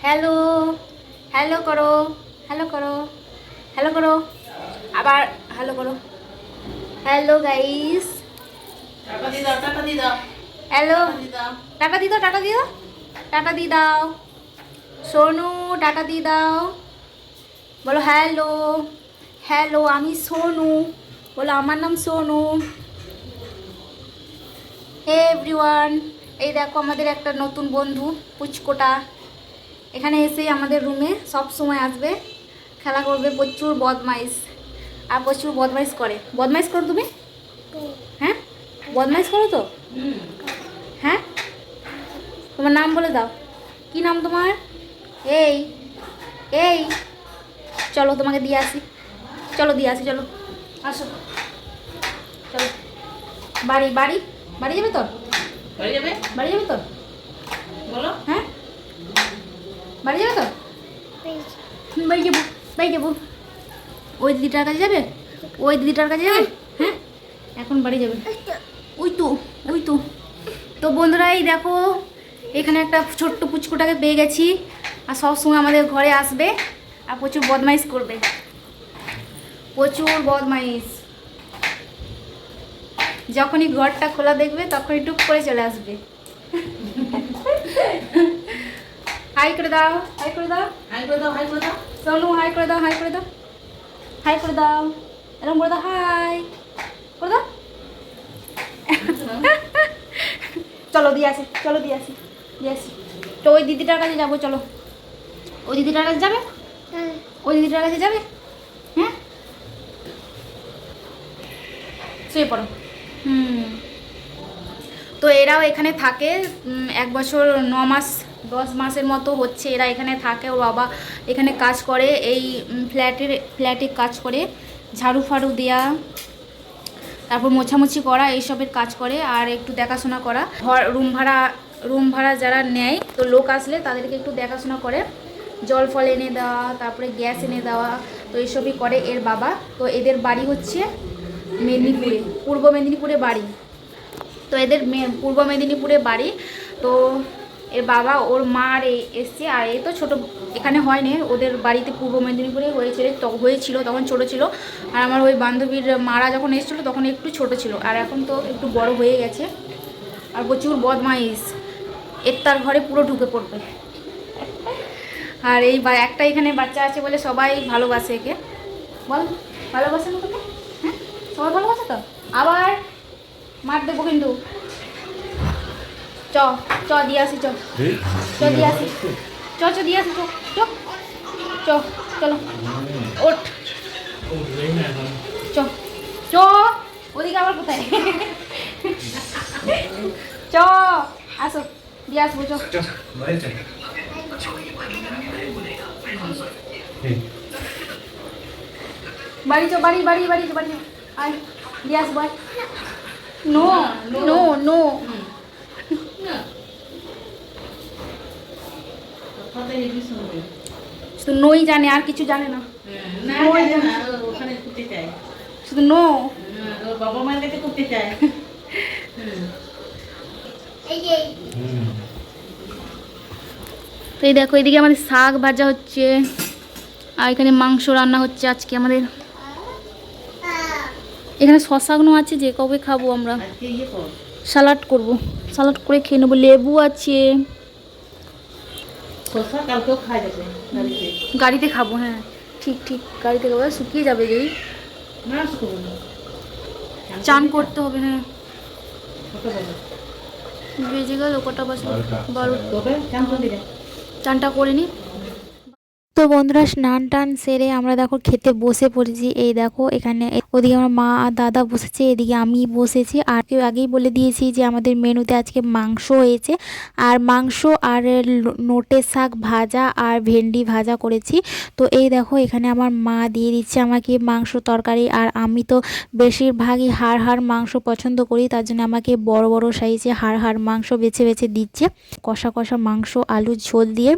Hello, hello করো, hello করো, hello করো, আবার হ্যালো করো। হ্যালো গাইস, টাটা দি দাও, টাটা দি দাও, হ্যালো, টাটা দি দাও। টাটা দি দাও, টাটা দি দাও, টাটা দি দাও। সোনু টাটা দি দাও, বলো হ্যালো। হ্যালো, আমি সোনু, বলো আমার নাম সোনু। হে এভরিওয়ান, এই দেখো আমাদের একটা নতুন বন্ধু পুচকোটা এখানে এসেই আমাদের রুমে সব সময় আসবে, খেলা করবে, প্রচুর বদমাইশ আর প্রচুর বদমাইশ করে। বদমাইশ করো তুমি? হ্যাঁ, বদমাইশ করো তো? হ্যাঁ, তোমার নাম বলে দাও, কি নাম তোমার? এই এই চলো তোমাকে দিয়ে আসি, চলো দিয়ে আসি, চলো আসো, চলো। বাড়ি বাড়ি বাড়ি যাবে তোর? হয়ে যাবে? বাড়ি যাবে তোর? বলো। হ্যাঁ, বাড়ি যাবে তোর? বাড়ি যাবো, বাড়ি যাবো। ওই দিদিটার কাছে যাবে? ওই দিদিটার কাছে যাবে? হ্যাঁ, এখন বাড়ি যাবে। ওই তো, ওই তো। তো বন্ধুরা, এই দেখো এখানে একটা ছোট্ট পুচকুটাকে পেয়ে গেছি, আর সবসময় আমাদের ঘরে আসবে আর প্রচুর বদমাইশ করবে, প্রচুর বদমাইশ। যখনই ঘরটা খোলা দেখবে তখনই টুক করে চলে আসবে। হাই করে দাও, হাই করে দাও। হাই করে দাও, হাই করে দাও। সোনু হাই করে দাও, হাই করে দাও, হাই করে দাও, এরকম করে দাও, হাই করে দাও। চলো দিয়ে আসি, চলো দিয়ে আসি, দিয়ে আসি। তো ওই দিদিটার কাছে যাবো, চলো। ওই দিদিটার কাছে যাবে? ওই দিদিটার কাছে যাবে? হ্যাঁ, শুয়ে পড়ো। তো এরাও এখানে থাকে, 1 বছর 9 মাস 10 মাসের মতো হচ্ছে এরা এখানে থাকে। ওর বাবা এখানে কাজ করে, এই ফ্ল্যাটে কাজ করে, ঝাড়ু ফাড়ু দেওয়া, তারপর মোছামুছি করা, এইসবের কাজ করে, আর একটু দেখাশোনা করা। রুম ভাড়া যারা নেয়, তো লোক আসলে তাদেরকে একটু দেখাশোনা করে, জল ফল এনে দেওয়া, তারপরে গ্যাস এনে দেওয়া, তো এইসবই করে এর বাবা। তো এদের বাড়ি হচ্ছে মেদিনীপুরে, পূর্ব মেদিনীপুরে বাড়ি। তো এদের পূর্ব মেদিনীপুরে বাড়ি। তো এর বাবা, ওর মা আর এসছে, আর এই তো ছোটো, এখানে হয়নি, ওদের বাড়িতে পূর্ব মেদিনীপুরে হয়েছিল, তখন ছোট ছিল। আর আমার ওই বান্ধবীর মারা যখন এসেছিলো তখন একটু ছোট ছিল, আর এখন তো একটু বড় হয়ে গেছে। আর প্রচুর বদমাইশ, তার ঘরে পুরো ঢুকে পড়বে। আর এই একটা এখানে বাচ্চা আছে বলে সবাই ভালোবাসে একে। বল, ভালোবাসে না তোকে? হ্যাঁ, সবাই ভালোবাসে তো। আবার মার দেবো কিন্তু। চ চ দিয়ে আসি, চ চ দিয়ে আসি, চ চ দিয়ে আসি, চ চ চ, চলো ওঠ, চ চ, ওদিকে আবার কোথায়? চ, আসো দিয়ে আসবো, চ। বাড়ি চ, বাড়ি বাড়ি বাড়ি বাড়ি, আয় দিয়ে আসবো, আয়। নো নো নো, কথা হেভি শুনবে। শুধু নোই জানে, আর কিছু জানে না। না, ওই জানে জানে, না, ও ওখানে করতে চায়। শুধু নো। ওর বাবা মায়ের কাছে করতে চায়। তো এই দেখো, এদিকে আমাদের শাক ভাজা হচ্ছে, আর এখানে মাংস রান্না হচ্ছে আজকে আমাদের। এখানে শশাগুলো আছে, যে কবে খাবো আমরা, আজকে ইয়ে কর। স্যালাড করব, স্যালাড করে খেয়ে নেবো। লেবু আছে, শসা কালকেও খাওয়া যাবে গাড়িতে। গাড়িতে খাবো, হ্যাঁ ঠিক ঠিক, গাড়িতে খাবো, শুকিয়ে যাবে যেই। না শুকনো না। চান করতে হবে, হ্যাঁ। ছোট বলো। বেজে গেল কটা বাজে? 12। তবে চান করে দিলে। চানটা করে নি। তো বন্ধুরা, স্নান টান সেরে আমরা দেখো খেতে বসে পড়েছি। এই দেখো এখানে, ওদিকে আমার মা আর দাদা বসেছে, এদিকে আমি বসেছি। আর কেউ আগেই বলে দিয়েছি যে আমাদের মেনুতে আজকে মাংস হয়েছে, আর মাংস আর নোটে শাক ভাজা আর ভেন্ডি ভাজা করেছি। তো এই দেখো এখানে আমার মা দিয়ে দিচ্ছে আমাকে মাংস তরকারি, আর আমি তো বেশিরভাগই হাড় মাংস পছন্দ করি, তার জন্য আমাকে বড় বড় সাইজে হাড় মাংস বেছে বেছে দিচ্ছে। কষা কষা মাংস, আলু ঝোল দিয়ে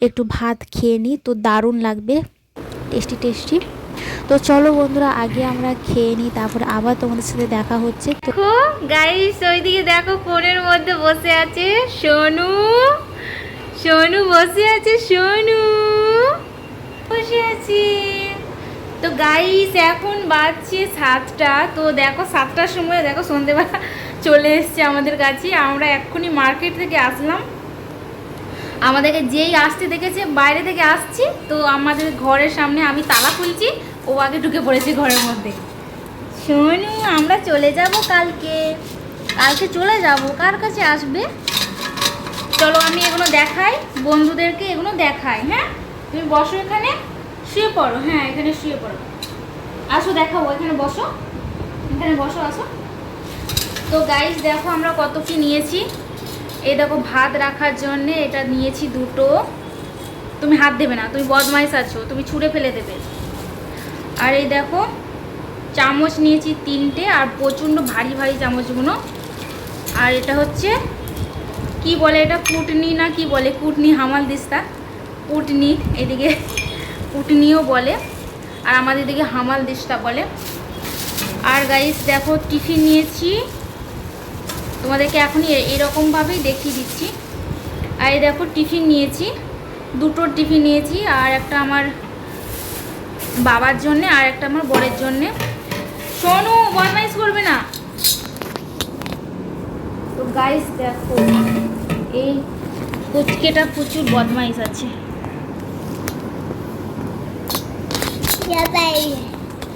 একটু ভাত খেয়ে নিই, তো দারুণ লাগবে, টেস্টি টেস্টি। তো চলো বন্ধুরা, আগে আমরা খেয়ে নিই, তারপরে আবার তোমাদের সাথে দেখা হচ্ছে। তো দেখো গাইস, ওইদিকে দেখো ফোনের মধ্যে বসে আছে সোনু। সোনু বসে আছে, সোনু বসে আছে। তো গাইস এখন বাজছে 7টা। তো দেখো 7টার সময় দেখো সন্ধেবেলা চলে এসছে আমাদের কাছে। আমরা এক্ষুনি মার্কেট থেকে আসলাম। আমাদেরকে যেই আসতে দেখেছে বাইরে থেকে আসছি, তো আমাদের ঘরের সামনে আমি তালা খুলছি, ও আগে ঢুকে পড়েছে ঘরের মধ্যে। সোনু আমরা চলে যাব কালকে, কালকে চলে যাব। কার কাছে আসবে? চলো আমি এগুলো দেখাই বন্ধুদেরকে, এগুলো দেখাই। হ্যাঁ তুমি বসো, এখানে শুয়ে পড়ো। হ্যাঁ এখানে শুয়ে পড়ো, আসো দেখাবো, এখানে বসো, এখানে বসো, আসো। তো গাইস দেখো আমরা কত কি নিয়েছি। এই দেখো ভাত রাখার জন্য এটা নিয়েছি 2টো। তুমি হাত দেবে না, তুমি বদমাইশ আছো, তুমি ছুঁড়ে ফেলে দেবে। আর এই দেখো চামচ নিয়েছি 3টে, আর প্রচণ্ড ভারী ভারী চামচগুলো। আর এটা হচ্ছে কি বলে, এটা কুটনি না কি বলে, কুটনি হামাল দিস্তা, কুটনি এদিকে কুটনিও বলে, আর আমাদের দিকে হামাল দিস্তা বলে। আর গাইস দেখো টিফিন নিয়েছি, তোমাদেরকে এখনই এরকমভাবেই দেখিয়ে দিচ্ছি। আর এই দেখো টিফিন নিয়েছি, 2টো টিফিন নিয়েছি, আর একটা আমার বাবার জন্যে আর একটা আমার বরের জন্যে। সোনু বদমাইশ করবে না। তো গাইস দেখো এই পুচকেটা প্রচুর বদমাইশ আছে।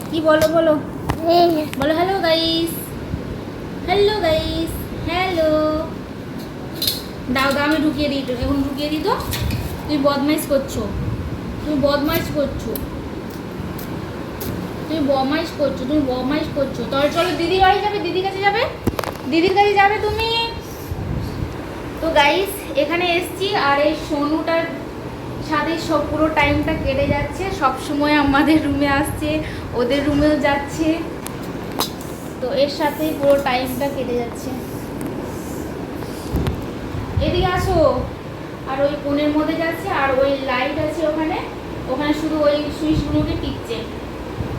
কি বলো বলো বলো, hello guys, hello guys, hello. দাও দাও আমি ঢুকিয়ে দিই, এখন ঢুকিয়ে দিই। তো তুমি বদমাইশ করছো, তুমি বদমাইশ করছো, তুমি বদমাইশ করছো, তুমি বদমাইশ করছো। তাহলে চলো দিদির বাড়ি যাবে, দিদির কাছে যাবে, দিদির কাছে যাবে তুমি। তো গাইস এখানে এসছি, আর এই সোনুটার সাথে সব পুরো টাইমটা কেটে যাচ্ছে। সব সময় আমাদের রুমে আসছে, ওদের রুমেও যাচ্ছে, তো এর সাথে পুরো টাইমটা কেটে যাচ্ছে। এদিকে আসো। আর ওই কোণের মধ্যে যাচ্ছে, আর ওই লাইট আছে ওখানে, ওখানে শুধু ওই সুইচগুলোকে টিপছে।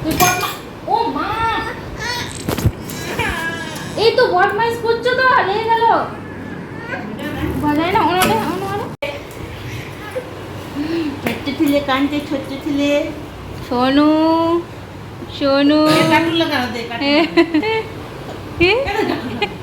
তুই ও মা, এই তো বদমাইশ করছো, তো লেগে গেল বাজায় না ওনারে ওনারে। ছোট্ট ছিলে কানতে, ছোট্ট ছিলে। সোনু সোনু কাটুন লাগানো দে, কাটুন। কেন কাটুন?